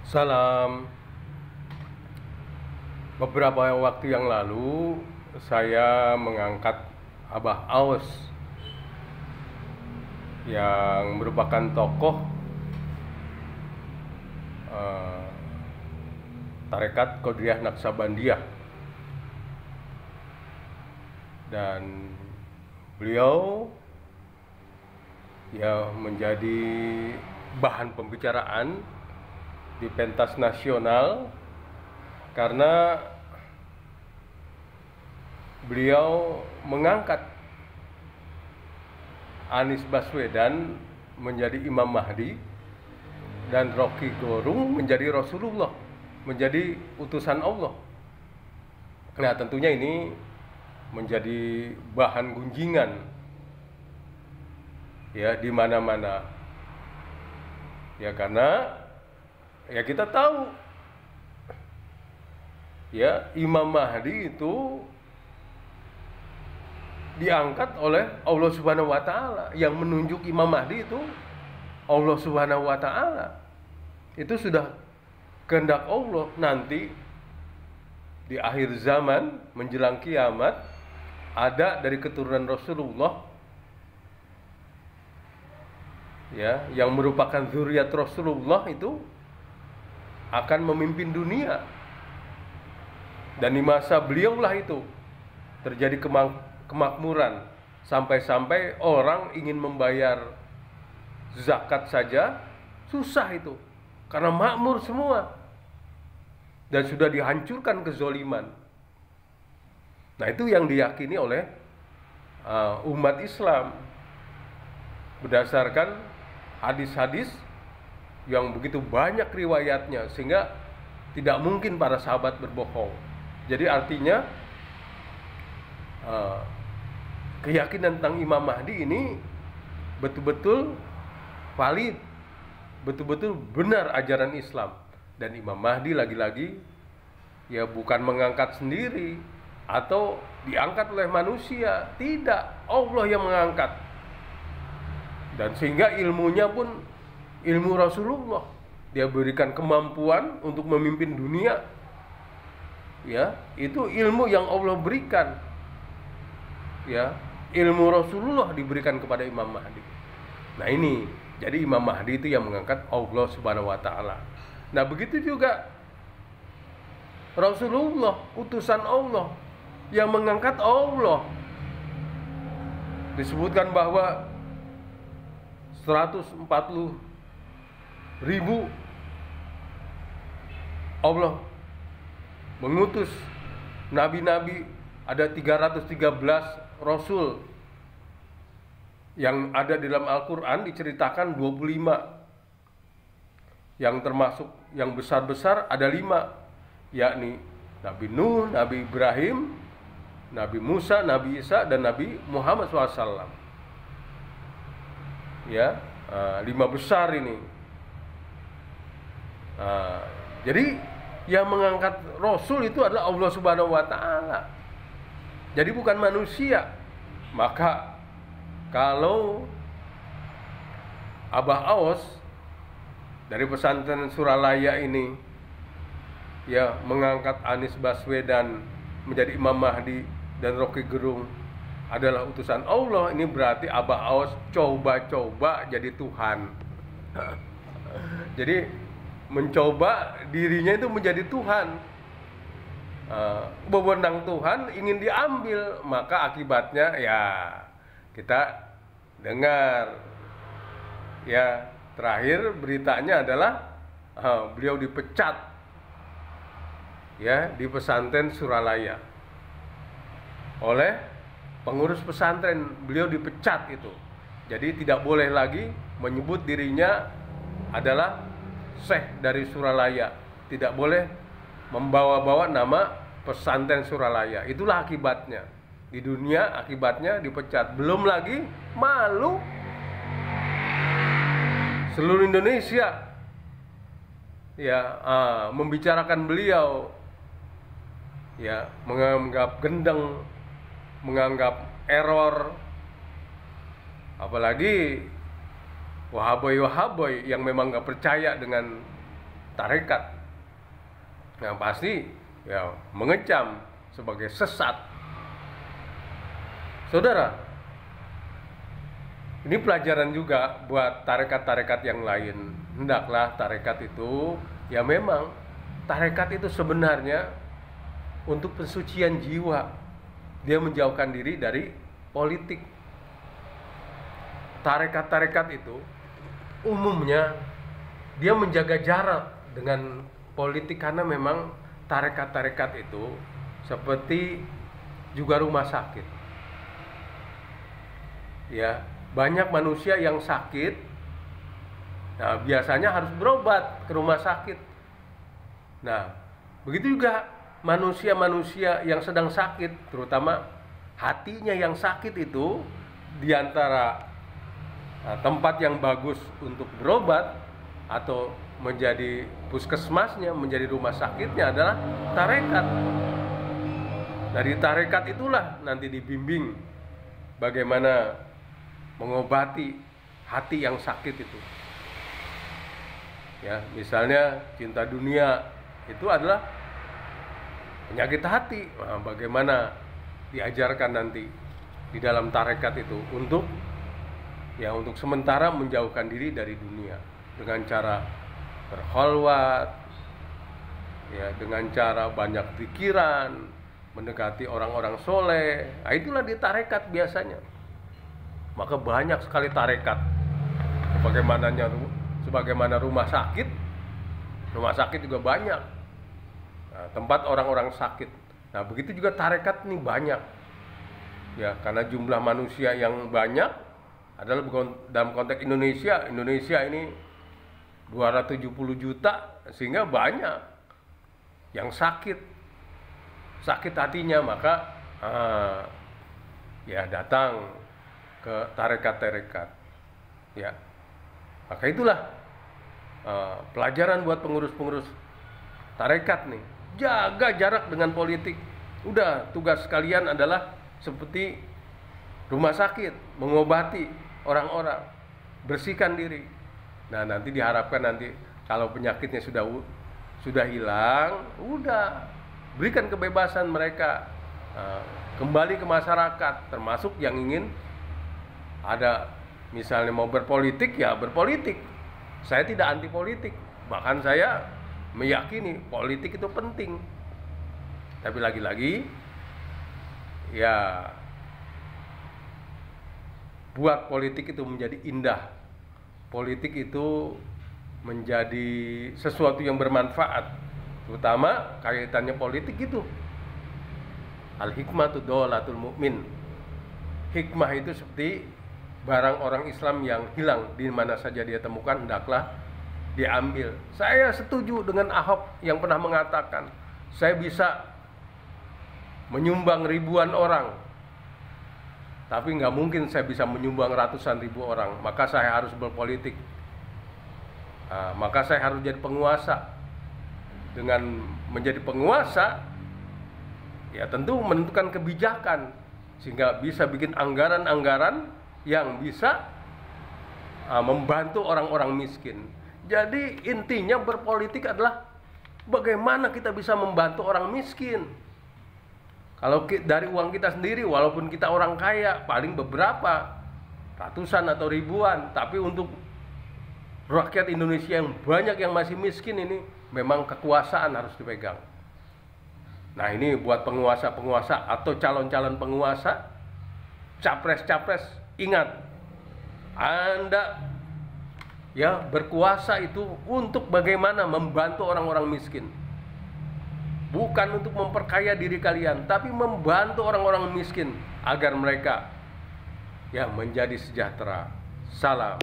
Salam. Beberapa waktu yang lalu saya mengangkat Abah Aos yang merupakan tokoh eh, Tarekat Qadiriyah Naksabandiyah, dan beliau ya menjadi bahan pembicaraan di pentas nasional karena beliau mengangkat Anies Baswedan menjadi Imam Mahdi dan Rocky Gerung menjadi Rasulullah, menjadi utusan Allah. Nah, tentunya ini menjadi bahan gunjingan ya di mana-mana. Ya karena ya kita tahu ya Imam Mahdi itu diangkat oleh Allah Subhanahu wa taala. Yang menunjuk Imam Mahdi itu Allah Subhanahu wa taala. Itu sudah kehendak Allah. Nanti di akhir zaman menjelang kiamat ada dari keturunan Rasulullah ya yang merupakan zuriat Rasulullah itu akan memimpin dunia. Dan di masa beliaulah itu terjadi kemakmuran, sampai-sampai orang ingin membayar zakat saja susah itu karena makmur semua dan sudah dihancurkan kezoliman. Nah, itu yang diyakini oleh umat Islam berdasarkan hadis-hadis yang begitu banyak riwayatnya sehingga tidak mungkin para sahabat berbohong. Jadi artinya keyakinan tentang Imam Mahdi ini betul-betul valid, betul-betul benar ajaran Islam. Dan Imam Mahdi lagi-lagi ya bukan mengangkat sendiri atau diangkat oleh manusia, tidak, Allah yang mengangkat. Dan sehingga ilmunya pun ilmu Rasulullah. Dia berikan kemampuan untuk memimpin dunia. Ya, itu ilmu yang Allah berikan. Ya, ilmu Rasulullah diberikan kepada Imam Mahdi. Nah, ini jadi Imam Mahdi itu yang mengangkat Allah Subhanahu wa taala. Nah, begitu juga Rasulullah, utusan Allah yang mengangkat Allah. Disebutkan bahwa 140.000 Allah mengutus nabi-nabi, ada 313 rasul. Yang ada di dalam Al-Quran diceritakan 25. Yang termasuk yang besar-besar ada 5, yakni Nabi Nuh, Nabi Ibrahim, Nabi Musa, Nabi Isa, dan Nabi Muhammad SAW. Ya, 5 besar ini. Jadi yang mengangkat Rasul itu adalah Allah Subhanahu wa taala. Jadi bukan manusia. Maka kalau Abah Aos dari pesantren Suralaya ini ya mengangkat Anies Baswedan menjadi Imam Mahdi dan Rocky Gerung adalah utusan Allah, ini berarti Abah Aos coba-coba jadi Tuhan. Jadi mencoba dirinya itu menjadi Tuhan. Wewenang Tuhan ingin diambil, maka akibatnya ya kita dengar ya, terakhir beritanya adalah beliau dipecat ya di pesantren Suralaya oleh pengurus pesantren. Beliau dipecat itu. Jadi tidak boleh lagi menyebut dirinya adalah Syekh dari Suralaya. Tidak boleh membawa-bawa nama pesantren Suralaya. Itulah akibatnya. Di dunia akibatnya dipecat. Belum lagi malu seluruh Indonesia ya membicarakan beliau, ya menganggap gendeng, menganggap error. Apalagi wahaboy yang memang gak percaya dengan tarekat. Yang pasti ya mengecam sebagai sesat. Saudara, ini pelajaran juga buat tarekat-tarekat yang lain. Hendaklah tarekat itu, ya memang tarekat itu sebenarnya untuk pensucian jiwa. Dia menjauhkan diri dari politik. Tarekat-tarekat itu umumnya dia menjaga jarak dengan politik, karena memang tarekat-tarekat itu seperti juga rumah sakit. Ya, banyak manusia yang sakit. Nah, biasanya harus berobat ke rumah sakit. Nah, begitu juga manusia-manusia yang sedang sakit, terutama hatinya yang sakit itu, di antara tempat yang bagus untuk berobat atau menjadi puskesmasnya, menjadi rumah sakitnya adalah tarekat. Dari tarekat itulah nanti dibimbing bagaimana mengobati hati yang sakit itu. Ya, misalnya cinta dunia itu adalah penyakit hati. Nah, bagaimana diajarkan nanti di dalam tarekat itu untuk sementara menjauhkan diri dari dunia dengan cara berkholwat, ya, dengan cara banyak pikiran, mendekati orang-orang soleh. Nah, itulah di tarekat biasanya. Maka banyak sekali tarekat. Sebagaimana rumah sakit juga banyak. Nah, tempat orang-orang sakit. Nah, begitu juga tarekat ini banyak. Ya, karena jumlah manusia yang banyak adalah dalam konteks Indonesia ini 270 juta, sehingga banyak yang sakit hatinya, maka ya datang ke tarekat-tarekat. Ya, maka itulah pelajaran buat pengurus-pengurus tarekat nih. Jaga jarak dengan politik. Udah, tugas kalian adalah seperti rumah sakit, mengobati orang-orang, bersihkan diri. Nah, nanti diharapkan nanti kalau penyakitnya sudah hilang, udah berikan kebebasan mereka kembali ke masyarakat, termasuk yang ingin ada misalnya mau berpolitik, ya berpolitik. Saya tidak anti politik, bahkan saya meyakini politik itu penting. Tapi lagi-lagi ya buat politik itu menjadi indah. Politik itu menjadi sesuatu yang bermanfaat, terutama kaitannya politik itu. Al-hikmatu dolatul mu'min. Hikmah itu seperti barang orang Islam yang hilang, di mana saja dia temukan hendaklah diambil. Saya setuju dengan Ahok yang pernah mengatakan, saya bisa menyumbang ribuan orang, tapi nggak mungkin saya bisa menyumbang ratusan ribu orang. Maka saya harus berpolitik. Maka saya harus jadi penguasa. Dengan menjadi penguasa, ya tentu menentukan kebijakan, sehingga bisa bikin anggaran-anggaran yang bisa membantu orang-orang miskin. Jadi intinya berpolitik adalah bagaimana kita bisa membantu orang miskin. Kalau dari uang kita sendiri, walaupun kita orang kaya, paling beberapa ratusan atau ribuan, tapi untuk rakyat Indonesia yang banyak yang masih miskin ini, memang kekuasaan harus dipegang. Nah, ini buat penguasa-penguasa atau calon-calon penguasa, capres-capres, ingat, Anda ya berkuasa itu untuk bagaimana membantu orang-orang miskin. Bukan untuk memperkaya diri kalian, tapi membantu orang-orang miskin agar mereka ya menjadi sejahtera. Salam.